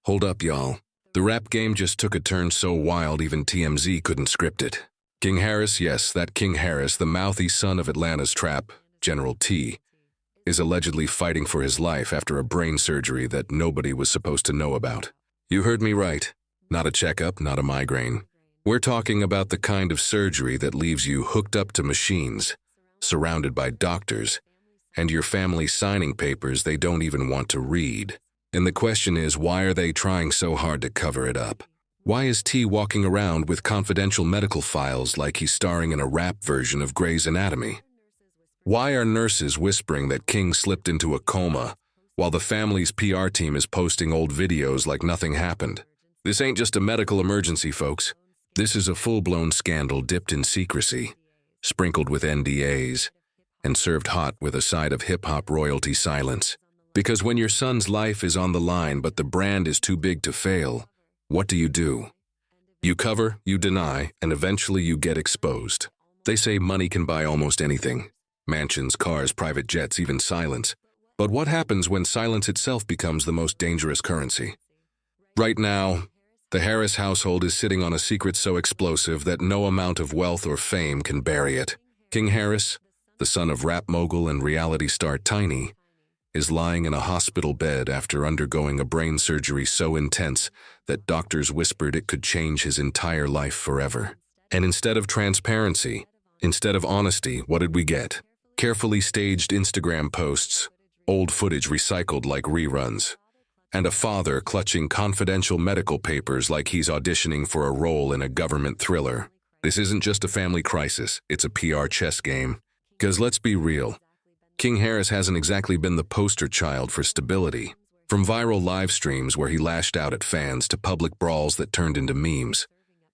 Hold up, y'all. The rap game just took a turn so wild even TMZ couldn't script it. King Harris, yes, that King Harris, the mouthy son of Atlanta's trap, General T, is allegedly fighting for his life after a brain surgery that nobody was supposed to know about. You heard me right. Not a checkup, not a migraine. We're talking about the kind of surgery that leaves you hooked up to machines, surrounded by doctors, and your family signing papers they don't even want to read. And the question is, why are they trying so hard to cover it up? Why is T walking around with confidential medical files like he's starring in a rap version of Grey's Anatomy? Why are nurses whispering that King slipped into a coma while the family's PR team is posting old videos like nothing happened? This ain't just a medical emergency, folks. This is a full-blown scandal dipped in secrecy, sprinkled with NDAs, and served hot with a side of hip-hop royalty silence. Because when your son's life is on the line but the brand is too big to fail, what do? You cover, you deny, and eventually you get exposed. They say money can buy almost anything. Mansions, cars, private jets, even silence. But what happens when silence itself becomes the most dangerous currency? Right now, the Harris household is sitting on a secret so explosive that no amount of wealth or fame can bury it. King Harris, the son of rap mogul and reality star Tiny, is lying in a hospital bed after undergoing a brain surgery so intense that doctors whispered it could change his entire life forever. And instead of transparency, instead of honesty, what did we get? Carefully staged Instagram posts, old footage recycled like reruns, and a father clutching confidential medical papers like he's auditioning for a role in a government thriller. This isn't just a family crisis, it's a PR chess game. 'Cause let's be real, King Harris hasn't exactly been the poster child for stability. From viral live streams where he lashed out at fans to public brawls that turned into memes,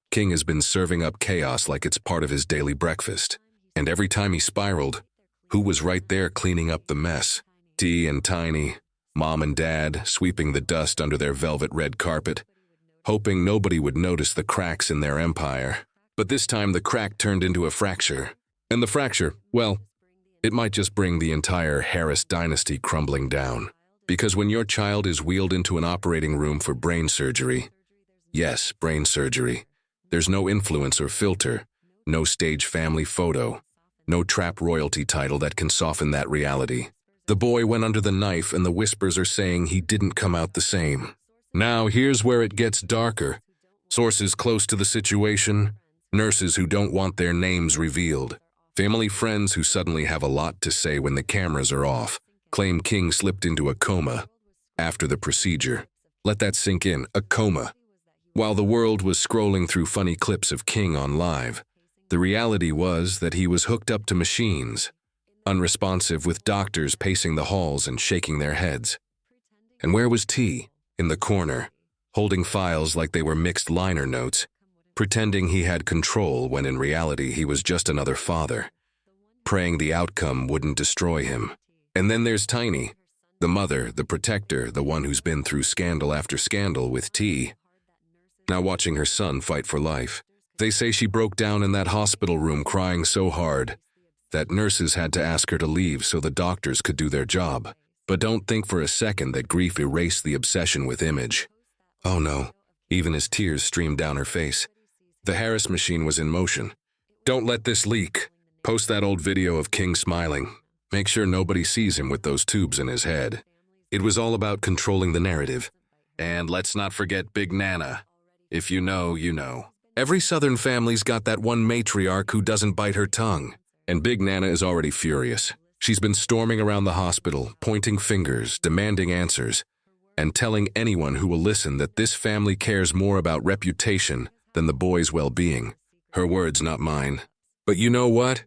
King has been serving up chaos like it's part of his daily breakfast. And every time he spiraled, who was right there cleaning up the mess? T and Tiny, mom and dad, sweeping the dust under their velvet red carpet, hoping nobody would notice the cracks in their empire. But this time the crack turned into a fracture. And the fracture, well, it might just bring the entire Harris dynasty crumbling down. Because when your child is wheeled into an operating room for brain surgery, yes, brain surgery, there's no influence or filter, no stage family photo, no trap royalty title that can soften that reality. The boy went under the knife and the whispers are saying he didn't come out the same. Now here's where it gets darker. Sources close to the situation, nurses who don't want their names revealed, family friends who suddenly have a lot to say when the cameras are off, claim King slipped into a coma after the procedure. Let that sink in, a coma. While the world was scrolling through funny clips of King on live, the reality was that he was hooked up to machines, unresponsive with doctors pacing the halls and shaking their heads. And where was T? In the corner, holding files like they were mixed liner notes, pretending he had control when in reality he was just another father, praying the outcome wouldn't destroy him. And then there's Tiny, the mother, the protector, the one who's been through scandal after scandal with T, now watching her son fight for life. They say she broke down in that hospital room crying so hard that nurses had to ask her to leave so the doctors could do their job. But don't think for a second that grief erased the obsession with image. Oh no, even as tears streamed down her face. The Harris machine was in motion. Don't let this leak. Post that old video of King smiling. Make sure nobody sees him with those tubes in his head. It was all about controlling the narrative. And let's not forget Big Nana. If you know, you know. Every Southern family's got that one matriarch who doesn't bite her tongue. And Big Nana is already furious. She's been storming around the hospital, pointing fingers, demanding answers, and telling anyone who will listen that this family cares more about reputation than the boy's well-being. Her words, not mine. But you know what?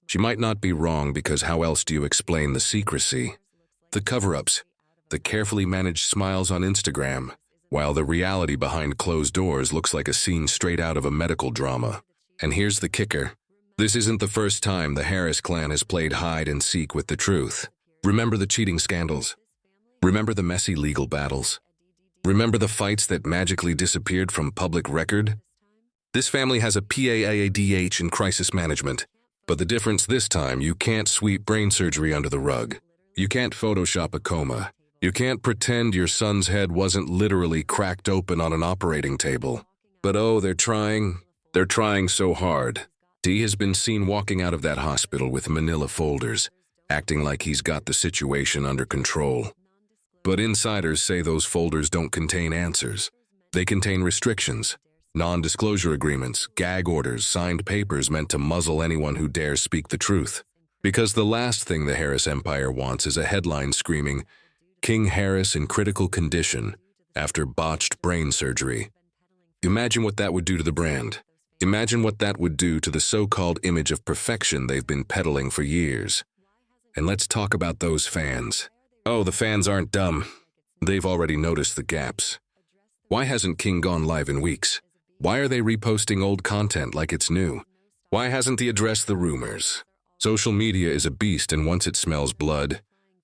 She might not be wrong, because how else do you explain the secrecy? The cover-ups, the carefully managed smiles on Instagram, while the reality behind closed doors looks like a scene straight out of a medical drama. And here's the kicker. This isn't the first time the Harris clan has played hide and seek with the truth. Remember the cheating scandals? Remember the messy legal battles? Remember the fights that magically disappeared from public record? This family has a PAAADH in crisis management. But the difference this time, you can't sweep brain surgery under the rug. You can't Photoshop a coma. You can't pretend your son's head wasn't literally cracked open on an operating table. But oh, they're trying so hard. T has been seen walking out of that hospital with manila folders, acting like he's got the situation under control. But insiders say those folders don't contain answers. They contain restrictions, non-disclosure agreements, gag orders, signed papers meant to muzzle anyone who dares speak the truth. Because the last thing the Harris empire wants is a headline screaming, "King Harris in critical condition after botched brain surgery." Imagine what that would do to the brand. Imagine what that would do to the so-called image of perfection they've been peddling for years. And let's talk about those fans. Oh, the fans aren't dumb. They've already noticed the gaps. Why hasn't King gone live in weeks? Why are they reposting old content like it's new? Why hasn't he addressed the rumors? Social media is a beast, and once it smells blood,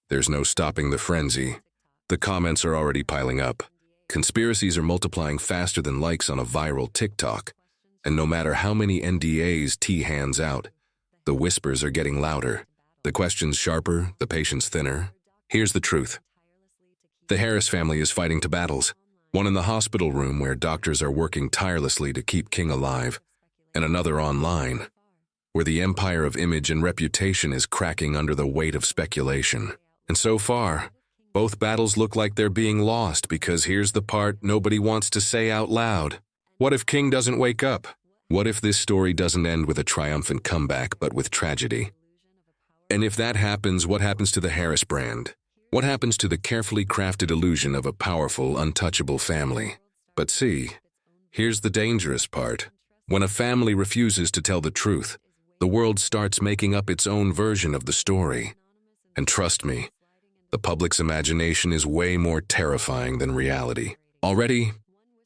there's no stopping the frenzy. The comments are already piling up. Conspiracies are multiplying faster than likes on a viral TikTok. And no matter how many NDAs T hands out, the whispers are getting louder, the questions sharper, the patience thinner. Here's the truth. The Harris family is fighting two battles. One in the hospital room where doctors are working tirelessly to keep King alive, and another online, where the empire of image and reputation is cracking under the weight of speculation. And so far, both battles look like they're being lost, because here's the part nobody wants to say out loud. What if King doesn't wake up? What if this story doesn't end with a triumphant comeback, but with tragedy? And if that happens, what happens to the Harris brand? What happens to the carefully crafted illusion of a powerful, untouchable family? But see, here's the dangerous part. When a family refuses to tell the truth, the world starts making up its own version of the story. And trust me, the public's imagination is way more terrifying than reality. Already,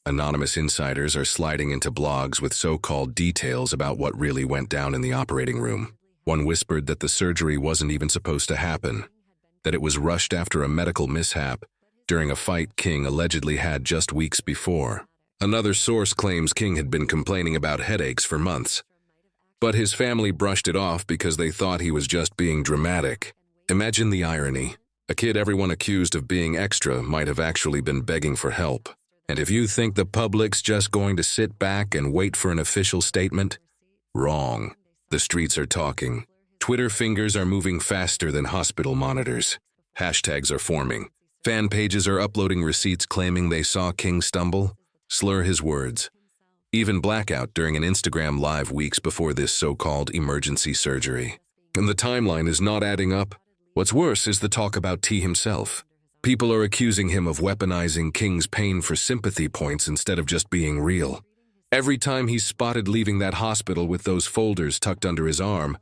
anonymous insiders are sliding into blogs with so-called details about what really went down in the operating room. One whispered that the surgery wasn't even supposed to happen, that it was rushed after a medical mishap during a fight King allegedly had just weeks before. Another source claims King had been complaining about headaches for months, but his family brushed it off because they thought he was just being dramatic. Imagine the irony. A kid everyone accused of being extra might have actually been begging for help. And if you think the public's just going to sit back and wait for an official statement, wrong. The streets are talking. Twitter fingers are moving faster than hospital monitors. Hashtags are forming. Fan pages are uploading receipts claiming they saw King stumble, slur his words, even blackout during an Instagram live weeks before this so-called emergency surgery. And the timeline is not adding up. What's worse is the talk about T himself. People are accusing him of weaponizing King's pain for sympathy points instead of just being real. Every time he's spotted leaving that hospital with those folders tucked under his arm,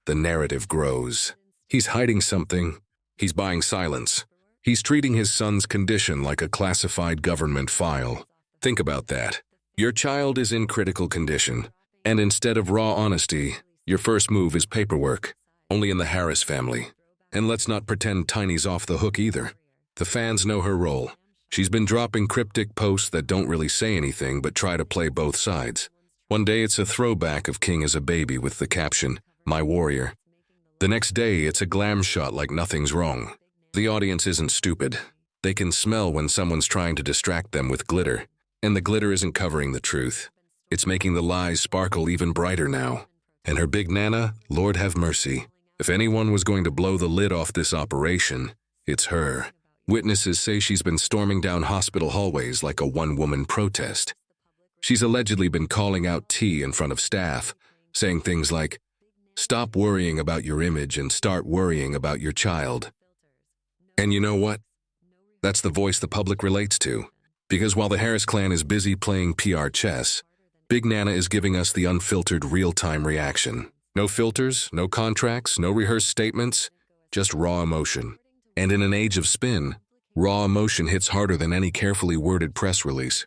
the narrative grows. He's hiding something. He's buying silence. He's treating his son's condition like a classified government file. Think about that. Your child is in critical condition, and instead of raw honesty, your first move is paperwork. Only in the Harris family. And let's not pretend Tiny's off the hook either. The fans know her role. She's been dropping cryptic posts that don't really say anything but try to play both sides. One day it's a throwback of King as a baby with the caption, "My warrior." The next day it's a glam shot like nothing's wrong. The audience isn't stupid. They can smell when someone's trying to distract them with glitter. And the glitter isn't covering the truth. It's making the lies sparkle even brighter now. And her big nana, Lord have mercy. If anyone was going to blow the lid off this operation, it's her. Witnesses say she's been storming down hospital hallways like a one-woman protest. She's allegedly been calling out T in front of staff, saying things like, "Stop worrying about your image and start worrying about your child." And you know what? That's the voice the public relates to. Because while the Harris clan is busy playing PR chess, Big Nana is giving us the unfiltered real-time reaction. No filters, no contracts, no rehearsed statements, just raw emotion. And in an age of spin, raw emotion hits harder than any carefully worded press release.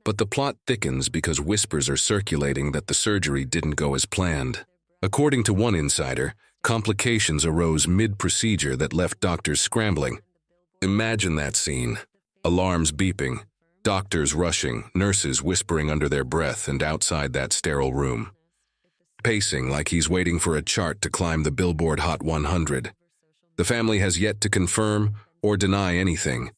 But the plot thickens because whispers are circulating that the surgery didn't go as planned. According to one insider, complications arose mid-procedure that left doctors scrambling. Imagine that scene. Alarms beeping, doctors rushing, nurses whispering under their breath and outside that sterile room. Pacing like he's waiting for a chart to climb the Billboard Hot 100. The family has yet to confirm or deny anything.